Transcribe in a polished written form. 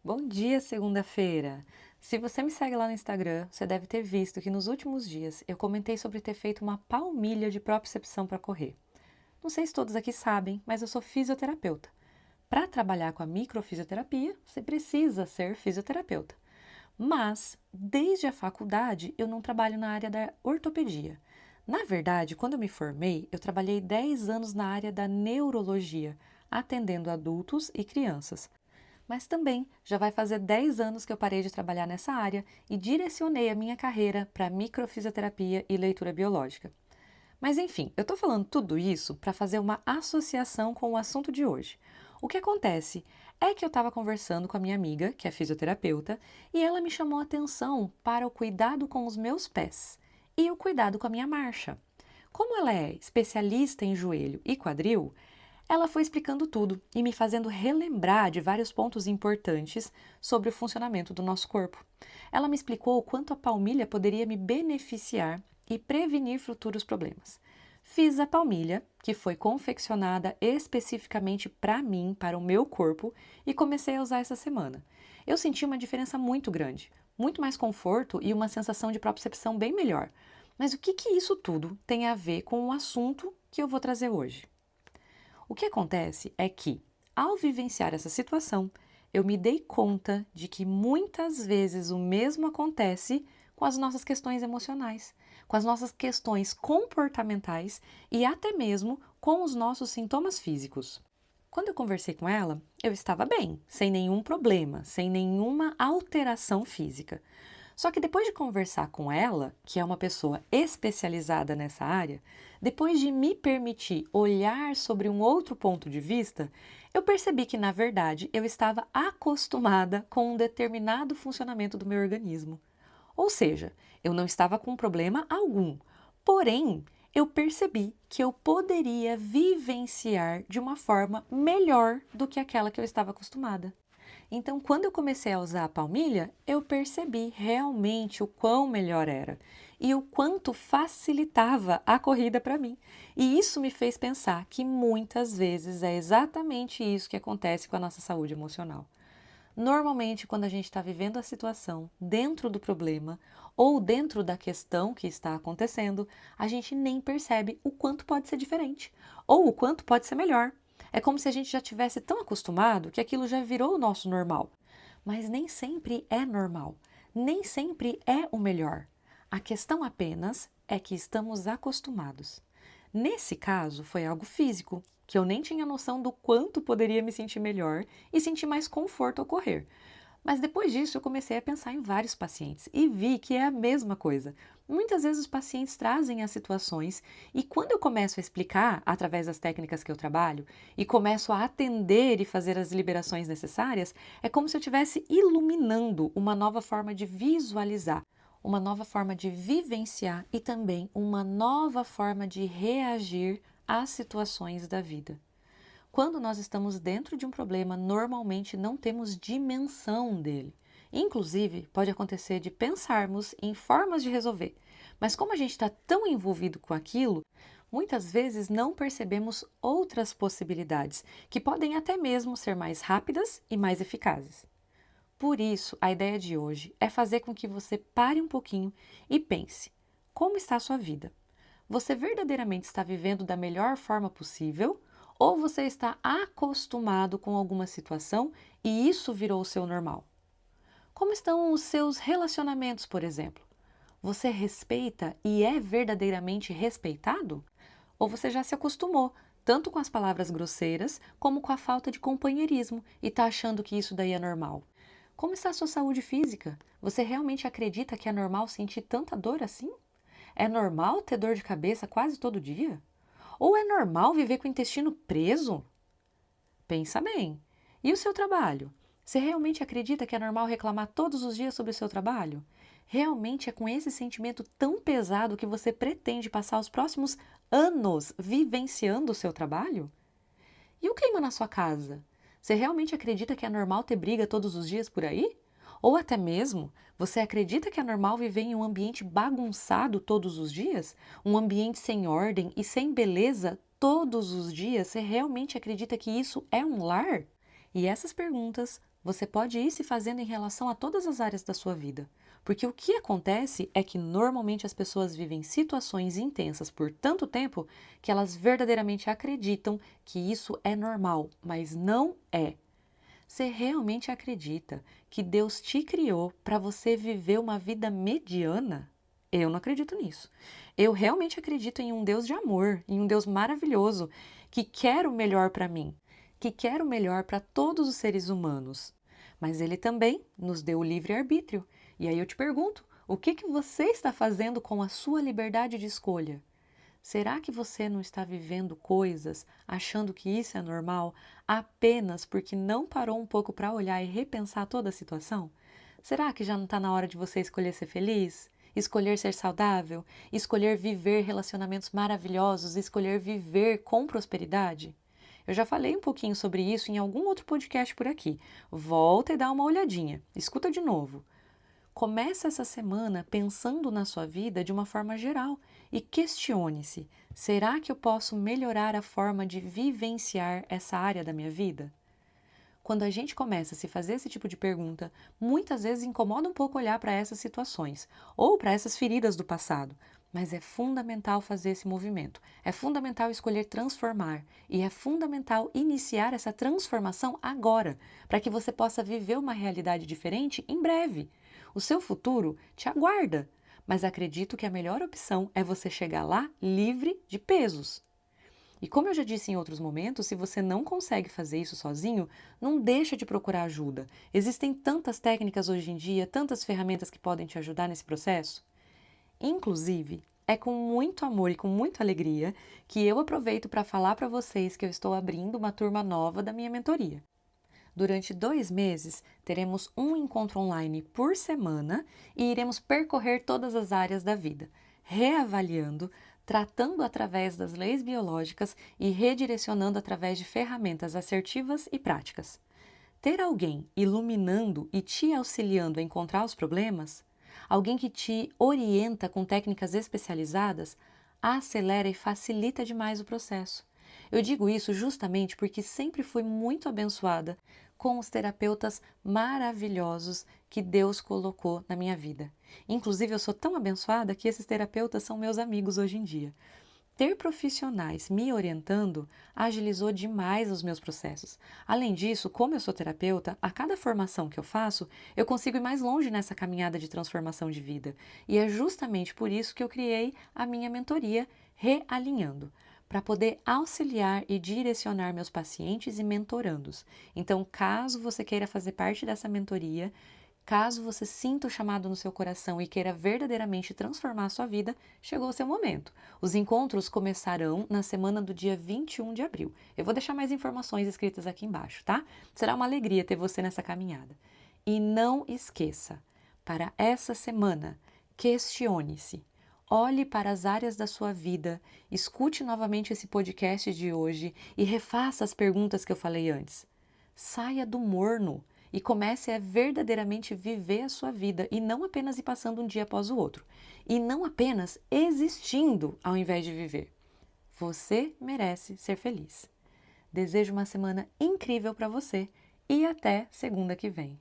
Bom dia, segunda-feira! Se você me segue lá no Instagram, você deve ter visto que nos últimos dias eu comentei sobre ter feito uma palmilha de propriocepção para correr. Não sei se todos aqui sabem, mas eu sou fisioterapeuta. Para trabalhar com a microfisioterapia, você precisa ser fisioterapeuta. Mas, desde a faculdade, eu não trabalho na área da ortopedia. Na verdade, quando eu me formei, eu trabalhei 10 anos na área da neurologia, atendendo adultos e crianças. Mas também já vai fazer 10 anos que eu parei de trabalhar nessa área e direcionei a minha carreira para microfisioterapia e leitura biológica. Mas enfim, eu estou falando tudo isso para fazer uma associação com o assunto de hoje. O que acontece é que eu estava conversando com a minha amiga, que é fisioterapeuta, e ela me chamou a atenção para o cuidado com os meus pés e o cuidado com a minha marcha. Como ela é especialista em joelho e quadril, ela foi explicando tudo e me fazendo relembrar de vários pontos importantes sobre o funcionamento do nosso corpo. Ela me explicou o quanto a palmilha poderia me beneficiar e prevenir futuros problemas. Fiz a palmilha, que foi confeccionada especificamente para mim, para o meu corpo, e comecei a usar essa semana. Eu senti uma diferença muito grande, muito mais conforto e uma sensação de propriocepção bem melhor. Mas o que isso tudo tem a ver com o assunto que eu vou trazer hoje? O que acontece é que, ao vivenciar essa situação, eu me dei conta de que muitas vezes o mesmo acontece com as nossas questões emocionais, com as nossas questões comportamentais e até mesmo com os nossos sintomas físicos. Quando eu conversei com ela, eu estava bem, sem nenhum problema, sem nenhuma alteração física. Só que depois de conversar com ela, que é uma pessoa especializada nessa área, depois de me permitir olhar sobre um outro ponto de vista, eu percebi que, na verdade, eu estava acostumada com um determinado funcionamento do meu organismo. Ou seja, eu não estava com problema algum. Porém, eu percebi que eu poderia vivenciar de uma forma melhor do que aquela que eu estava acostumada. Então, quando eu comecei a usar a palmilha, eu percebi realmente o quão melhor era e o quanto facilitava a corrida para mim. E isso me fez pensar que muitas vezes é exatamente isso que acontece com a nossa saúde emocional. Normalmente, quando a gente está vivendo a situação dentro do problema ou dentro da questão que está acontecendo, a gente nem percebe o quanto pode ser diferente ou o quanto pode ser melhor. É como se a gente já tivesse tão acostumado que aquilo já virou o nosso normal. Mas nem sempre é normal, nem sempre é o melhor. A questão apenas é que estamos acostumados. Nesse caso, foi algo físico, que eu nem tinha noção do quanto poderia me sentir melhor e sentir mais conforto ao correr. Mas depois disso, eu comecei a pensar em vários pacientes e vi que é a mesma coisa. Muitas vezes os pacientes trazem as situações e quando eu começo a explicar através das técnicas que eu trabalho e começo a atender e fazer as liberações necessárias, é como se eu estivesse iluminando uma nova forma de visualizar, uma nova forma de vivenciar e também uma nova forma de reagir às situações da vida. Quando nós estamos dentro de um problema, normalmente não temos dimensão dele. Inclusive, pode acontecer de pensarmos em formas de resolver, mas como a gente está tão envolvido com aquilo, muitas vezes não percebemos outras possibilidades, que podem até mesmo ser mais rápidas e mais eficazes. Por isso, a ideia de hoje é fazer com que você pare um pouquinho e pense: como está a sua vida? Você verdadeiramente está vivendo da melhor forma possível? Ou você está acostumado com alguma situação e isso virou o seu normal? Como estão os seus relacionamentos, por exemplo? Você respeita e é verdadeiramente respeitado? Ou você já se acostumou, tanto com as palavras grosseiras como com a falta de companheirismo e está achando que isso daí é normal? Como está a sua saúde física? Você realmente acredita que é normal sentir tanta dor assim? É normal ter dor de cabeça quase todo dia? Ou é normal viver com o intestino preso? Pensa bem. E o seu trabalho? Você realmente acredita que é normal reclamar todos os dias sobre o seu trabalho? Realmente é com esse sentimento tão pesado que você pretende passar os próximos anos vivenciando o seu trabalho? E o clima na sua casa? Você realmente acredita que é normal ter briga todos os dias por aí? Ou até mesmo, você acredita que é normal viver em um ambiente bagunçado todos os dias? Um ambiente sem ordem e sem beleza todos os dias? Você realmente acredita que isso é um lar? E essas perguntas Você pode ir se fazendo em relação a todas as áreas da sua vida. Porque o que acontece é que normalmente as pessoas vivem situações intensas por tanto tempo que elas verdadeiramente acreditam que isso é normal, mas não é. Você realmente acredita que Deus te criou para você viver uma vida mediana? Eu não acredito nisso. Eu realmente acredito em um Deus de amor, em um Deus maravilhoso, que quer o melhor para mim, que quer o melhor para todos os seres humanos. Mas Ele também nos deu o livre-arbítrio. E aí eu te pergunto, o que você está fazendo com a sua liberdade de escolha? Será que você não está vivendo coisas achando que isso é normal apenas porque não parou um pouco para olhar e repensar toda a situação? Será que já não está na hora de você escolher ser feliz? Escolher ser saudável? Escolher viver relacionamentos maravilhosos? Escolher viver com prosperidade? Eu já falei um pouquinho sobre isso em algum outro podcast por aqui. Volta e dá uma olhadinha. Escuta de novo. Comece essa semana pensando na sua vida de uma forma geral e questione-se: será que eu posso melhorar a forma de vivenciar essa área da minha vida? Quando a gente começa a se fazer esse tipo de pergunta, muitas vezes incomoda um pouco olhar para essas situações ou para essas feridas do passado, mas é fundamental fazer esse movimento. É fundamental escolher transformar e é fundamental iniciar essa transformação agora, para que você possa viver uma realidade diferente em breve. O seu futuro te aguarda, mas acredito que a melhor opção é você chegar lá livre de pesos. E como eu já disse em outros momentos, se você não consegue fazer isso sozinho, não deixa de procurar ajuda. Existem tantas técnicas hoje em dia, tantas ferramentas que podem te ajudar nesse processo. Inclusive, é com muito amor e com muita alegria que eu aproveito para falar para vocês que eu estou abrindo uma turma nova da minha mentoria. Durante 2 meses, teremos um encontro online por semana e iremos percorrer todas as áreas da vida, reavaliando, tratando através das leis biológicas e redirecionando através de ferramentas assertivas e práticas. Ter alguém iluminando e te auxiliando a encontrar os problemas, alguém que te orienta com técnicas especializadas, acelera e facilita demais o processo. Eu digo isso justamente porque sempre fui muito abençoada com os terapeutas maravilhosos que Deus colocou na minha vida. Inclusive, eu sou tão abençoada que esses terapeutas são meus amigos hoje em dia. Ter profissionais me orientando agilizou demais os meus processos. Além disso, como eu sou terapeuta, a cada formação que eu faço, eu consigo ir mais longe nessa caminhada de transformação de vida. E é justamente por isso que eu criei a minha mentoria Realinhando, para poder auxiliar e direcionar meus pacientes e mentorandos. Então, caso você queira fazer parte dessa mentoria, caso você sinta o chamado no seu coração e queira verdadeiramente transformar a sua vida, chegou o seu momento. Os encontros começarão na semana do dia 21 de abril. Eu vou deixar mais informações escritas aqui embaixo, tá? Será uma alegria ter você nessa caminhada. E não esqueça, para essa semana, questione-se. Olhe para as áreas da sua vida, escute novamente esse podcast de hoje e refaça as perguntas que eu falei antes. Saia do morno e comece a verdadeiramente viver a sua vida e não apenas ir passando um dia após o outro. E não apenas existindo ao invés de viver. Você merece ser feliz. Desejo uma semana incrível para você e até segunda que vem.